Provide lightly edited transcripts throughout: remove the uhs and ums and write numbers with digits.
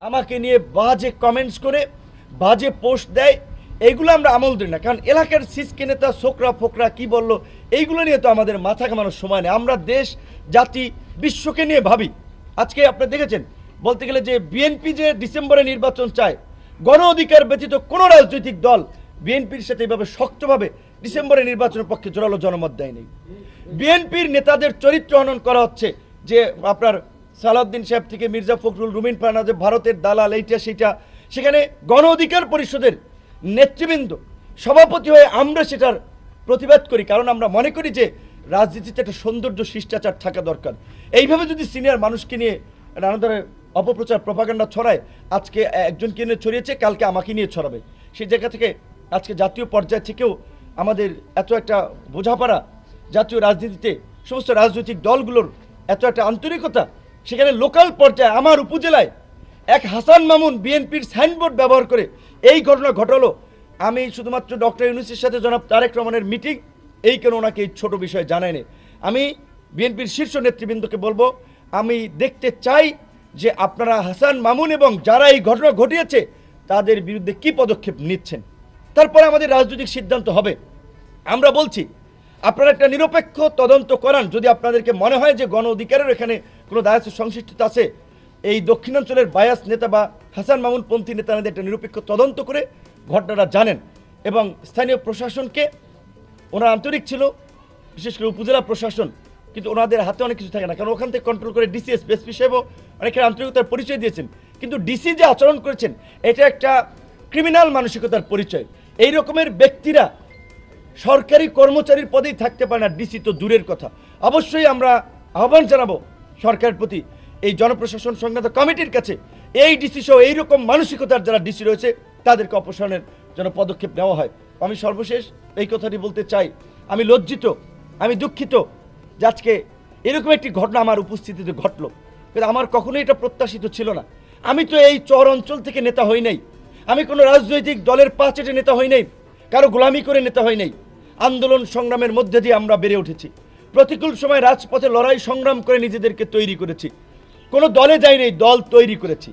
আমাকে নিয়ে বাজে কমেন্টস করে বাজে পোস্ট দেয়, এইগুলো আমরা আমল দিই না। কারণ এলাকার সিসকে নেতা ছোকরা ফোকরা কি বললো এইগুলো নিয়ে তো আমাদের মাথা ঘামানোর সময় নেই। আমরা দেশ জাতি বিশ্বকে নিয়ে ভাবি। আজকে আপনারা দেখেছেন, বলতে গেলে যে বিএনপি যে ডিসেম্বরে নির্বাচন চায়, গণ অধিকার ব্যতীত কোনো রাজনৈতিক দল বিএনপির সাথে এইভাবে শক্তভাবে ডিসেম্বরে নির্বাচনের পক্ষে জোরালো জনমত দেয়নি। বিএনপির নেতাদের চরিত্র হনন করা হচ্ছে, যে আপনার সালাউদ্দিন সাহেব থেকে মির্জা ফখরুল, রুমিন ফারহানা যে ভারতের দালাল, এইটা সেইটা। সেখানে গণ অধিকার পরিষদের নেতৃবৃন্দ সভাপতি হয়ে আমরা সেটার প্রতিবাদ করি, কারণ আমরা মনে করি যে রাজনীতিতে একটা সৌন্দর্য শিষ্টাচার থাকা দরকার। এইভাবে যদি সিনিয়র মানুষকে নিয়ে নানা ধরনের অপপ্রচার প্রপাগান্ডা ছড়ায়, আজকে একজনকে নিয়ে ছড়িয়েছে, কালকে আমাকে নিয়ে ছড়াবে, সেই জায়গা থেকে আজকে জাতীয় পর্যায় থেকেও আমাদের এত একটা বোঝাপড়া, জাতীয় রাজনীতিতে সমস্ত রাজনৈতিক দলগুলোর এত একটা আন্তরিকতা, সেখানে লোকাল পর্যায়ে আমার উপজেলায় এক হাসান মামুন বিএনপির সাইনবোর্ড ব্যবহার করে এই ঘটনা ঘটালো। আমি শুধুমাত্র ডক্টর ইউনূসের সাথে জনাব তারেক রহমানের মিটিং, এই কেন ওনাকে এই ছোটো বিষয় জানায়নি। আমি বিএনপির শীর্ষ নেতৃবৃন্দকে বলবো, আমি দেখতে চাই যে আপনারা হাসান মামুন এবং যারা এই ঘটনা ঘটিয়েছে তাদের বিরুদ্ধে কি পদক্ষেপ নিচ্ছেন, তারপরে আমাদের রাজনৈতিক সিদ্ধান্ত হবে। আমরা বলছি আপনারা একটা নিরপেক্ষ তদন্ত করান। যদি আপনাদেরকে মনে হয় যে গণ অধিকারের এখানে কোনো দায়িত্ব সংশ্লিষ্টতা আছে, এই দক্ষিণাঞ্চলের বায়াস নেতা বা হাসান মামুন পন্থী নেতাদের একটা নিরপেক্ষ তদন্ত করে ঘটনাটা জানেন। এবং স্থানীয় প্রশাসনকে, ওনারা আন্তরিক ছিল, বিশেষ করে উপজেলা প্রশাসন, কিন্তু ওনাদের হাতে অনেক কিছু থাকে না, কারণ ওখান থেকে কন্ট্রোল করে ডিসি, এসপি সাহেবও অনেকের আন্তরিকতার পরিচয় দিয়েছেন, কিন্তু ডিসি যে আচরণ করেছেন এটা একটা ক্রিমিনাল মানসিকতার পরিচয়। এই রকমের ব্যক্তিরা সরকারি কর্মচারীর পদেই থাকতে পারে না, ডিসি তো দূরের কথা। অবশ্যই আমরা আহ্বান জানাবো সরকারের প্রতি, এই জনপ্রশাসন সংক্রান্ত কমিটির কাছে, এই ডিসি সহ এইরকম মানসিকতার যারা ডিসি রয়েছে তাদেরকে অপসারণের জন্য পদক্ষেপ নেওয়া হয়। আমি সর্বশেষ এই কথাটি বলতে চাই, আমি লজ্জিত, আমি দুঃখিত যে আজকে এরকম একটি ঘটনা আমার উপস্থিতিতে ঘটলো, কিন্তু আমার কখনোই এটা প্রত্যাশিত ছিল না। আমি তো এই চর অঞ্চল থেকে নেতা হই নাই, আমি কোনো রাজনৈতিক দলের পাচেটে নেতা হই নাই, কারো গোলামি করে নেতা হই নাই। আন্দোলন সংগ্রামের মধ্যে দিয়ে আমরা বেড়ে উঠেছি, প্রতিকূল সময় রাজপথে লড়াই সংগ্রাম করে নিজেদেরকে তৈরি করেছি, কোনো দলে যাই নেই, দল তৈরি করেছি।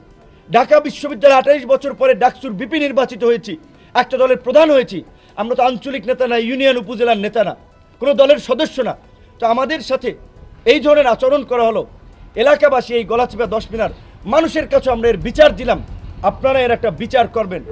ঢাকা বিশ্ববিদ্যালয়ে 28 বছর পরে ডাকসুর বিপি নির্বাচিত হয়েছি, একটা দলের প্রধান হয়েছি। আমরা তো আঞ্চলিক নেতা না, ইউনিয়ন উপজেলার নেতা না, কোনো দলের সদস্য না। তো আমাদের সাথে এই ধরনের আচরণ করা হলো। এলাকাবাসী, এই গলাচিপা 10 মিনার মানুষের কাছে আমরা এর বিচার দিলাম, আপনারা এর একটা বিচার করবেন।